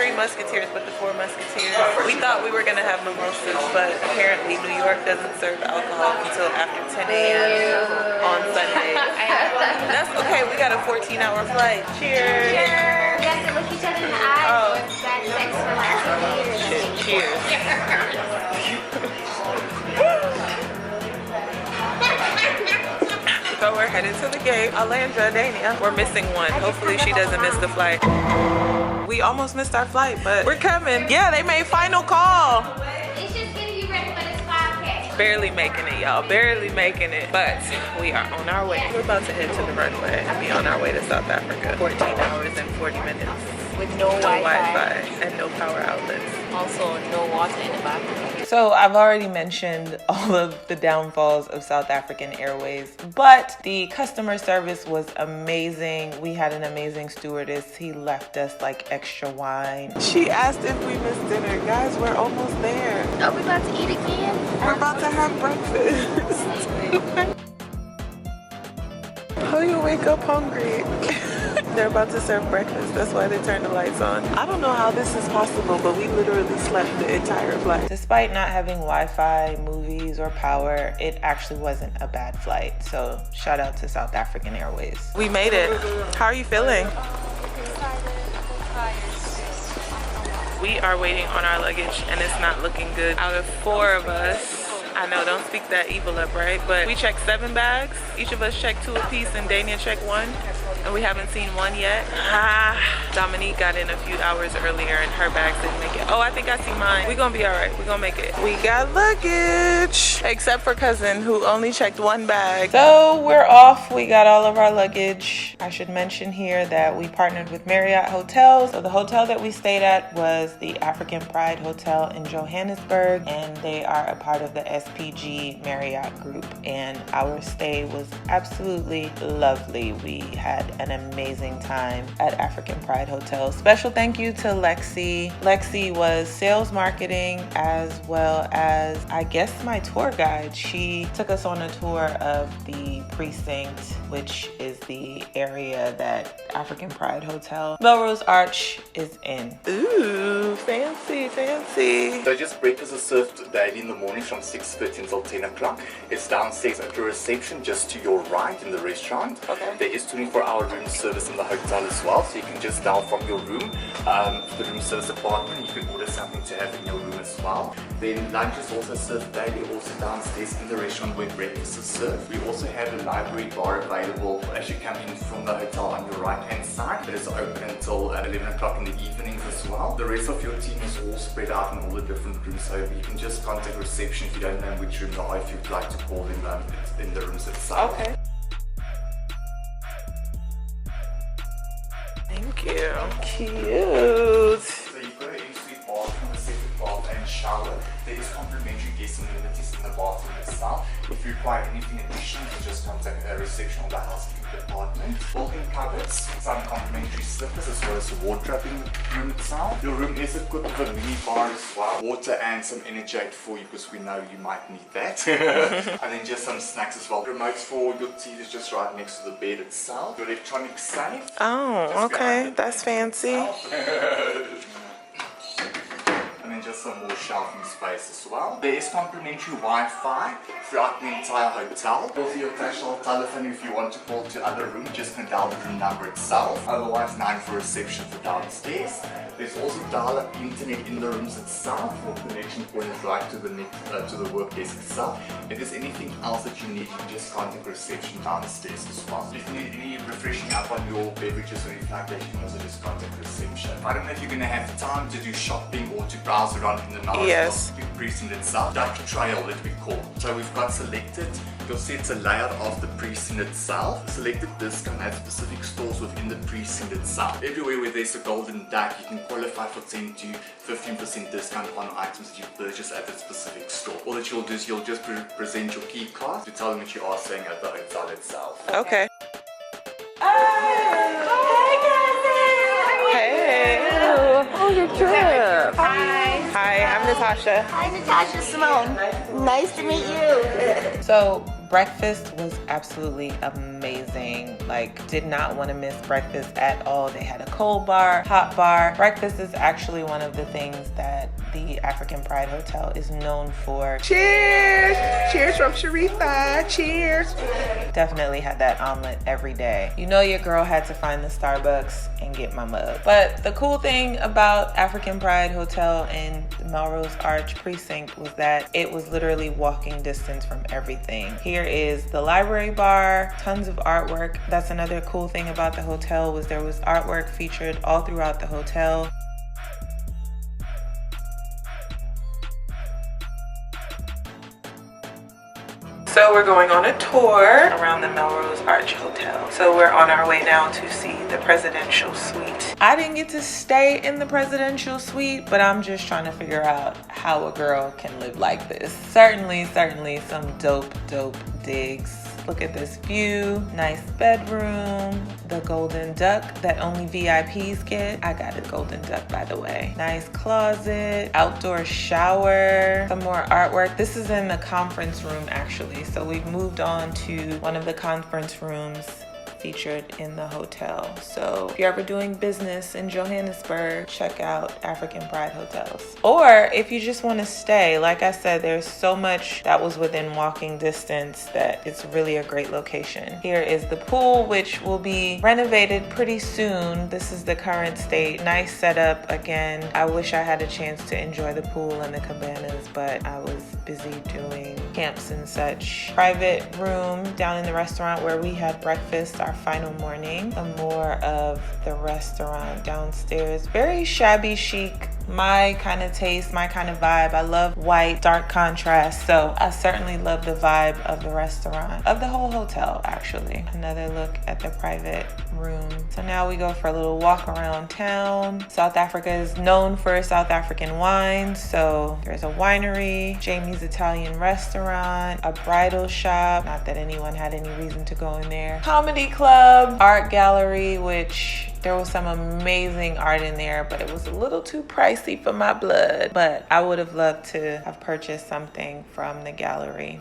Three Musketeers, but the Four Musketeers. We thought we were gonna have mimosas, but apparently New York doesn't serve alcohol until after 10 a.m. on Sunday. That's okay, we got a 14-hour flight. Cheers! Cheers! We have to look each other in the eyes. Oh. Bad sex for last years. Cheers. So we're headed to the gate. Alondra, Dania. We're missing one. Hopefully she doesn't miss the flight. We almost missed our flight, but we're coming. Yeah, they made final call. It's just getting you ready for this 5K. Barely making it, y'all. Barely making it. But we are on our way. We're about to head to the runway and be on our way to South Africa. 14 hours and 40 minutes. With no Wi-Fi and no power outlets. Also, no water in the bathroom. So I've already mentioned all of the downfalls of South African Airways, but the customer service was amazing. We had an amazing stewardess. He left us like extra wine. She asked if we missed dinner. Guys, we're almost there. Are we about to eat again? We're about to have breakfast. How do you wake up hungry? They're about to serve breakfast. That's why they turned the lights on. I don't know how this is possible, but we literally slept the entire flight. Despite not having Wi-Fi, movies, or power, it actually wasn't a bad flight. So shout out to South African Airways. We made it. How are you feeling? We are waiting on our luggage and it's not looking good. Out of 4 of us, I know, don't speak that evil up, right? But we checked 7 bags. Each of us checked 2 apiece and Dania checked 1. And we haven't seen 1 yet. Dominique got in a few hours earlier and her bags didn't make it. Oh, I think I see mine. We're gonna be all right. We're gonna make it. We got luggage. Except for cousin who only checked 1 bag. So we're off. We got all of our luggage. I should mention here that we partnered with Marriott Hotels. So the hotel that we stayed at was the African Pride Hotel in Johannesburg. And they are a part of the SPG Marriott group. And our stay was absolutely lovely. We had an amazing time at African Pride Hotel. Special thank you to Lexi. Lexi was sales marketing as well as, I guess, my tour guide. She took us on a tour of the precinct, which is the area that African Pride Hotel Melrose Arch is in. Ooh, fancy, fancy. So just breakfast is served daily in the morning from 6:30 until 10 o'clock. It's downstairs at the reception just to your right in the restaurant. Okay. There is 24-hour room service in the hotel as well, so you can just dial from your room, the room service department. You can order something to have in your room as well. Then lunch is also served daily, also downstairs in the restaurant where breakfast is served. We also have a library bar available as you come in from the hotel on your right hand side. It is open until 11 o'clock in the evenings as well. The rest of your team is all spread out in all the different rooms, so you can just contact reception if you don't know which room they are, if you'd like to call them in the rooms itself. Okay. Thank you. Cute. So you've got an in-suite bathroom, a separate bath and shower. There is complimentary guest amenities in the bathroom itself. If you require anything additional, you just contact the reception or the housekeeping department. Built-in cupboards, some complimentary slippers as well as a wardrobe in the room itself. Your room is equipped with a mini bar as well. Water and some energy for you because we know you might need that. And then just some snacks as well. Remotes for your TV is just right next to the bed itself. Your electronic safe. Oh, okay. That's fancy. And then just some more shelving space as well. There is complimentary Wi-Fi throughout the entire hotel. Also your personal telephone if you want to call to other rooms, just can dial the room number itself. Otherwise 9 for reception for downstairs. There's also dial-up internet in the rooms itself. Your connection point is right to the work desk itself. If there's anything else that you need, you can just contact reception downstairs as well. If you need any refreshing up on your beverages or anything like that, you can also just contact reception. I don't know if you're going to have time to do shopping or to browse around in the Melrose precinct itself. Dutch Trail that we call. So we've got selected, you'll see it's a layout of the precinct itself. Selected discount at specific stores within the precinct itself. Everywhere where there's a golden duck, you can qualify for 10 to 15% discount on items that you purchase at that specific store. All that you'll do is you'll just present your key card to tell them what you are staying at the hotel itself. Okay. Hey. Oh, your trip. Hi, I'm Natasha. Hi, Natasha. Simone. Nice to meet you. So Breakfast was absolutely amazing. Like, did not want to miss breakfast at all. They had a cold bar, hot bar. Breakfast is actually one of the things that the African Pride Hotel is known for. Cheers! Cheers from Sharitha. Cheers! Definitely had that omelet every day. You know your girl had to find the Starbucks and get my mug. But the cool thing about African Pride Hotel in the Melrose Arch precinct was that it was literally walking distance from everything. Here is the library bar, tons of artwork. That's another cool thing about the hotel, was there was artwork featured all throughout the hotel. So we're going on a tour around the Melrose Arch Hotel. So we're on our way now to see the presidential suite. I didn't get to stay in the presidential suite, but I'm just trying to figure out how a girl can live like this. Certainly some dope digs. Look at this view, nice bedroom, the golden duck that only VIPs get. I got a golden duck, by the way. Nice closet, outdoor shower, some more artwork. This is in the conference room actually. So we've moved on to one of the conference rooms featured in the hotel. So if you're ever doing business in Johannesburg, check out African Pride Hotels. Or if you just want to stay, like I said, there's so much that was within walking distance that it's really a great location. Here is the pool, which will be renovated pretty soon. This is the current state. Nice setup. Again, I wish I had a chance to enjoy the pool and the cabanas, but I was busy doing camps and such. Private room down in the restaurant where we had breakfast our final morning. Some more of the restaurant downstairs. Very shabby chic, my kind of taste, my kind of vibe. I love white, dark contrast, so I certainly love the vibe of the restaurant, of the whole hotel actually. Another look at the private room. So now we go for a little walk around town. South Africa is known for South African wine, so there's a winery, Jamie's Italian restaurant, a bridal shop, not that anyone had any reason to go in there, comedy club, art gallery, which there was some amazing art in there, but it was a little too pricey for my blood. But I would have loved to have purchased something from the gallery.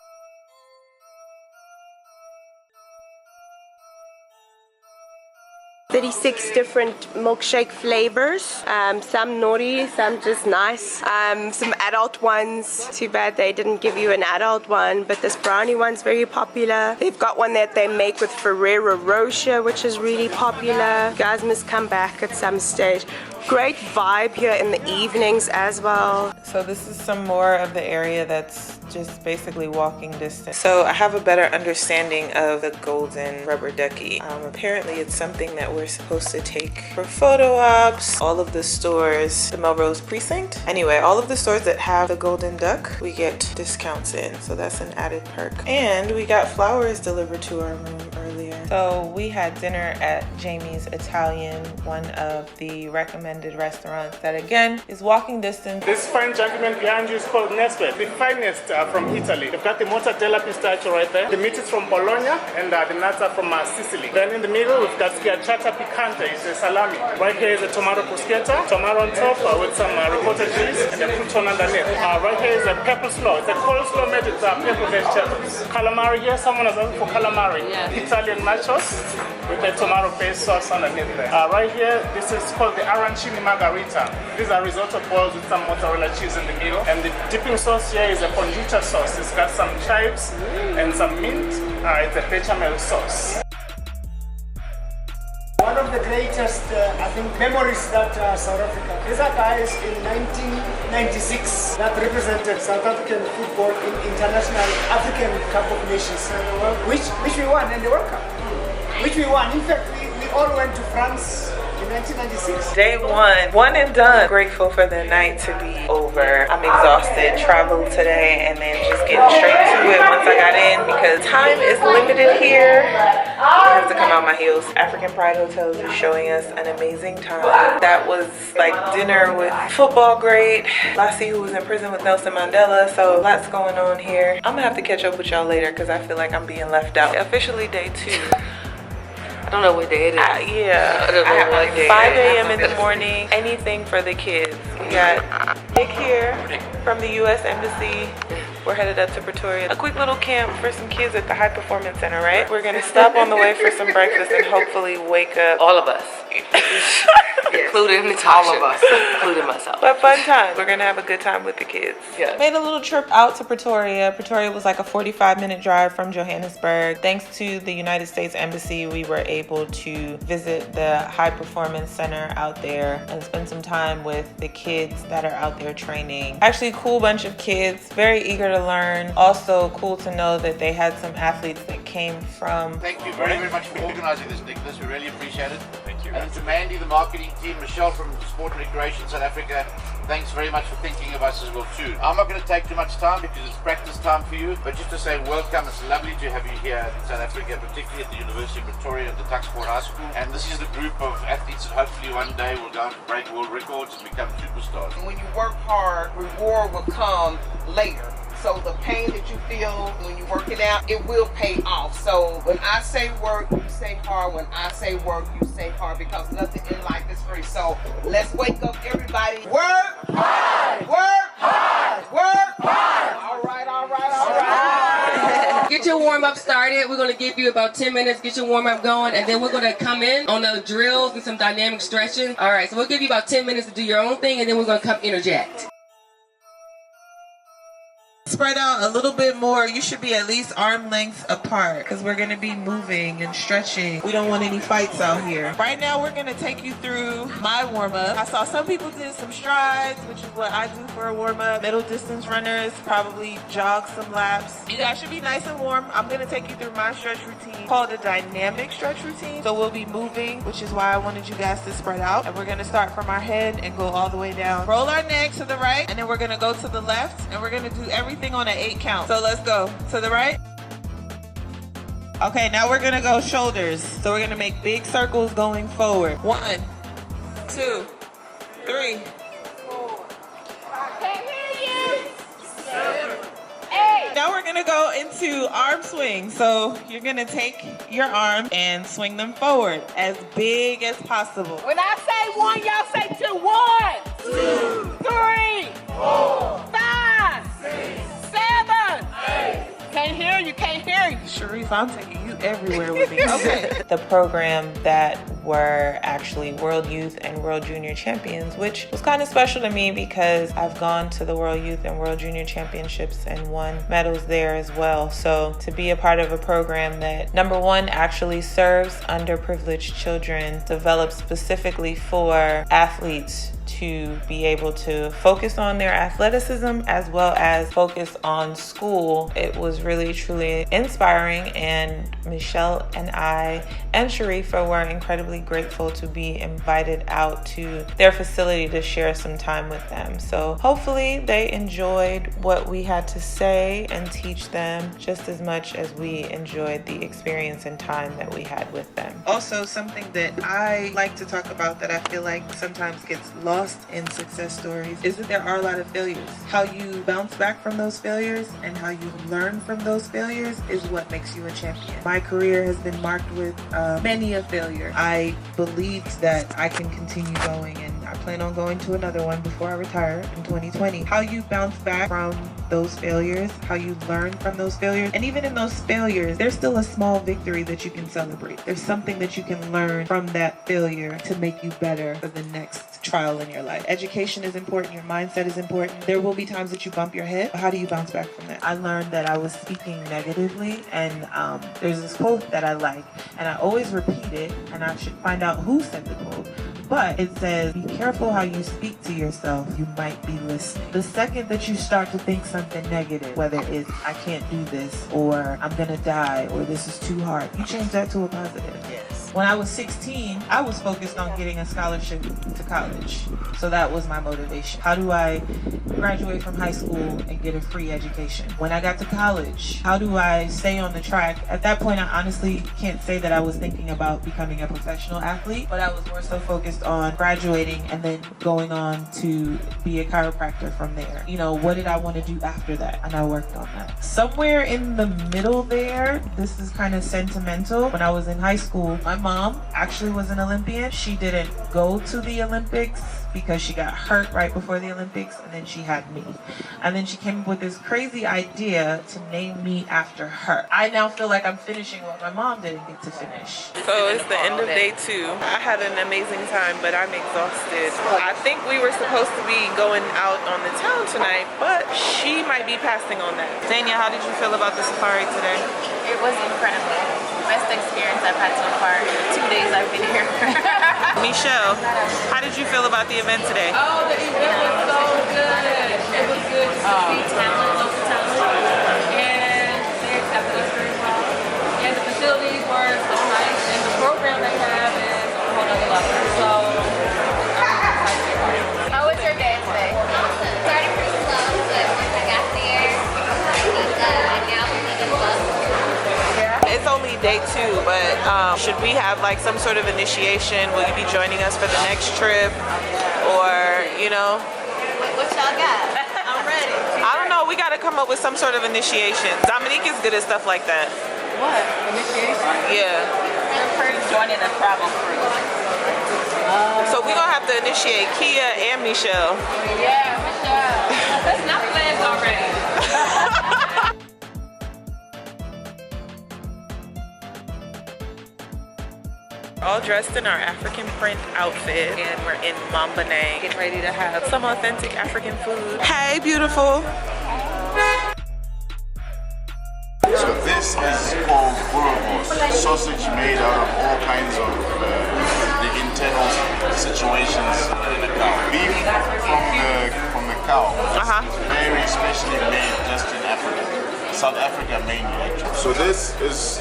36 different milkshake flavors, some naughty, some just nice, some adult ones. Too bad they didn't give you an adult one, but this brownie one's very popular. They've got one that they make with Ferrero Rocher, which is really popular. You guys must come back at some stage. Great vibe here in the evenings as well. So this is some more of the area that's just basically walking distance. So I have a better understanding of the golden rubber ducky. Apparently it's something that we're supposed to take for photo ops. All of the stores, the Melrose precinct. Anyway, all of the stores that have the golden duck, we get discounts in. So that's an added perk. And we got flowers delivered to our room earlier. So we had dinner at Jamie's Italian, one of the recommended restaurants that again is walking distance. This fine gentleman behind you is called Nesbet, the finest from Italy. You've got the mozzarella pistachio right there. The meat is from Bologna and the nuts are from Sicily. Then in the middle we've got schiacciata piccante, it's a salami. Right here is a tomato bruschetta, tomato on top with some ricotta cheese and a crouton underneath. Right here is a pepper slaw. It's a coleslaw made with pepper vegetables. Calamari here, someone is asking for calamari. Yeah. Italian nachos with a tomato-based sauce underneath there. Right here, this is called the arancini margarita. These are risotto balls with some mozzarella cheese in the middle. And the dipping sauce here is a conduta sauce. It's got some chives and some mint. It's a bechamel sauce. One of the greatest, I think, memories that South Africa. These are guys in 1996 that represented South African football in International African Cup of Nations, which we won in the World Cup. Which we won. In fact, we all went to France in 1996. Day one and done. Grateful for the night to be over. I'm exhausted. Traveled today and then just getting straight to it once I got in because time is limited here. I have to come out my heels. African Pride Hotels is showing us an amazing time. That was like dinner with football great. Lassie, who was in prison with Nelson Mandela. So lots going on here. I'm gonna have to catch up with y'all later because I feel like I'm being left out. Officially day 2. I don't know what day it is. Yeah, I don't know what day 5 a.m. in the morning, anything for the kids. We got Nick here from the U.S. Embassy. We're headed up to Pretoria. A quick little camp for some kids at the High Performance Center, right? We're gonna stop on the way for some breakfast and hopefully wake up All of us. Including Natasha. All of us. Including myself. But fun time. We're gonna have a good time with the kids. Yes. Made a little trip out to Pretoria. Pretoria was like a 45-minute drive from Johannesburg. Thanks to the United States Embassy, we were able to visit the High Performance Center out there and spend some time with the kids that are out there training. Actually, a cool bunch of kids, very eager to learn. Also cool to know that they had some athletes that came from... Thank you very, very much for organising this, Nicholas. We really appreciate it. Thank you. And to Mandy, the marketing team, Michelle from Sport and Recreation South Africa, thanks very much for thinking of us as well too. I'm not going to take too much time because it's practice time for you, but just to say welcome. It's lovely to have you here in South Africa, particularly at the University of Pretoria at the Tuxport High School. And this is the group of athletes that hopefully one day will go on to break world records and become superstars. When you work hard, reward will come later. So the pain that you feel when you're working out, it will pay off. So when I say work, you say hard. When I say work, you say hard, because nothing in life is free. So let's wake up, everybody. Work hard! Work hard! Work hard! All right, all right, all right. Get your warm-up started. We're going to give you about 10 minutes, get your warm-up going, and then we're going to come in on the drills and some dynamic stretching. All right, so we'll give you about 10 minutes to do your own thing, and then we're going to come interject. Spread out a little bit more. You should be at least arm length apart because we're going to be moving and stretching. We don't want any fights out here. Right now we're going to take you through my warm-up. I saw some people did some strides, which is what I do for a warm-up. Middle distance runners probably jog some laps. You guys should be nice and warm. I'm going to take you through my stretch routine called a dynamic stretch routine. So we'll be moving, which is why I wanted you guys to spread out. And we're going to start from our head and go all the way down. Roll our neck to the right, and then we're going to go to the left, and we're going to do everything on an 8 count. So let's go to the right. Okay, now we're gonna go shoulders. So we're gonna make big circles going forward. 1, 2, 3, 4. Can't hear you. 7, 8. Now we're gonna go into arm swing. So you're gonna take your arm and swing them forward as big as possible. When I say 1, y'all say 2. 1, 2, 3, 4, 5, 6, 7, 8. Can't hear you, can't hear you. Sharif, I'm taking you everywhere with me. Okay. The program that were actually World Youth and World Junior Champions, which was kind of special to me because I've gone to the World Youth and World Junior Championships and won medals there as well. So to be a part of a program that, number one, actually serves underprivileged children, developed specifically for athletes to be able to focus on their athleticism as well as focus on school. It was really truly inspiring, and Michelle and I and Sharifa were incredibly grateful to be invited out to their facility to share some time with them. So hopefully they enjoyed what we had to say and teach them just as much as we enjoyed the experience and time that we had with them. Also, something that I like to talk about that I feel like sometimes gets lost in success stories is that there are a lot of failures. How you bounce back from those failures and how you learn from those failures is what makes you a champion. My career has been marked with many a failure. I believed that I can continue going, and I plan on going to another one before I retire in 2020. How you bounce back from those failures, how you learn from those failures, and even in those failures, there's still a small victory that you can celebrate. There's something that you can learn from that failure to make you better for the next trial in your life. Education is important, your mindset is important. There will be times that you bump your head, but how do you bounce back from that? I learned that I was speaking negatively, and there's this quote that I like, and I always repeat it, and I should find out who said the quote. But it says, be careful how you speak to yourself. You might be listening. The second that you start to think something negative, whether it's I can't do this, or I'm gonna die, or this is too hard, you change that to a positive. Yes. When I was 16, I was focused on getting a scholarship to college. So that was my motivation. How do I graduate from high school and get a free education? When I got to college, how do I stay on the track? At that point, I honestly can't say that I was thinking about becoming a professional athlete, but I was more so focused on graduating and then going on to be a chiropractor from there. You know, what did I want to do after that? And I worked on that. Somewhere in the middle there, this is kind of sentimental. When I was in high school, my mom actually was an Olympian. She didn't go to the Olympics because she got hurt right before the Olympics, and then she had me. And then she came up with this crazy idea to name me after her. I now feel like I'm finishing what my mom didn't get to finish. So it's the end of day 2. I had an amazing time, but I'm exhausted. I think we were supposed to be going out on the town tonight, but she might be passing on that. Dania, how did you feel about the safari today? It was incredible. Best experience I've had so far in the 2 days I've been here. Michelle, how did you feel about the event today? Oh, the event was so good. It was good to see talent, local talent, and they accepted us very well. And the facilities were so nice, and the program they have is a whole other level. So I'm excited. How was your day today? Started pretty slow, but once I got there, now we're moving slow. It's only day 2, but should we have like some sort of initiation? Will you be joining us for the next trip? Or, you know? What y'all got? I'm ready. I don't know, we gotta come up with some sort of initiation. Dominique is good at stuff like that. What? Initiation? Yeah. We're joining a travel crew. So we're gonna have to initiate Kia and Michelle. Yeah, Michelle. That's not planned already. All dressed in our African print outfit, and we're in Mambanang, getting ready to have some authentic African food. Hey, beautiful. So this is called burgos, sausage made out of all kinds of the internal situations in the cow. Beef from the cow, very specially made just in Africa. South Africa mainly, actually. So this is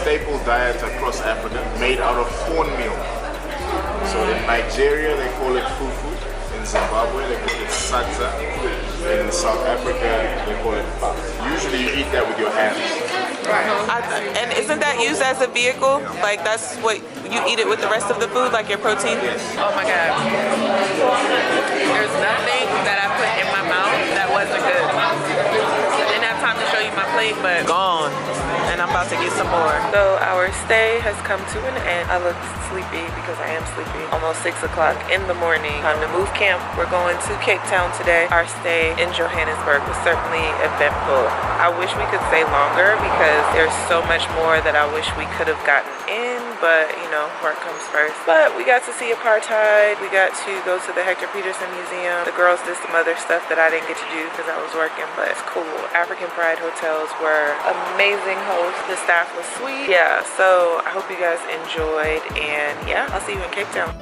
staple diet across Africa, made out of cornmeal. So in Nigeria they call it fufu, in Zimbabwe they call it sakza, in South Africa they call it pap. Usually you eat that with your hands. And isn't that used as a vehicle? Like that's what you eat it with the rest of the food, like your protein? Yes. Oh my God. There's nothing that I put in my mouth that wasn't good. Time to show you my plate, but gone, and I'm about to get some more. So our stay has come to an end. I look sleepy because I am sleepy. Almost 6 o'clock in the morning. Time to move camp. We're going to Cape Town today. Our stay in Johannesburg was certainly eventful. I wish we could stay longer because there's so much more that I wish we could have gotten in, but you know, work comes first. But we got to see apartheid. We got to go to the Hector Peterson Museum. The girls did some other stuff that I didn't get to do because I was working, but it's cool. African Pride hotels were amazing hosts. The staff was sweet. Yeah, so I hope you guys enjoyed, and yeah, I'll see you in Cape Town.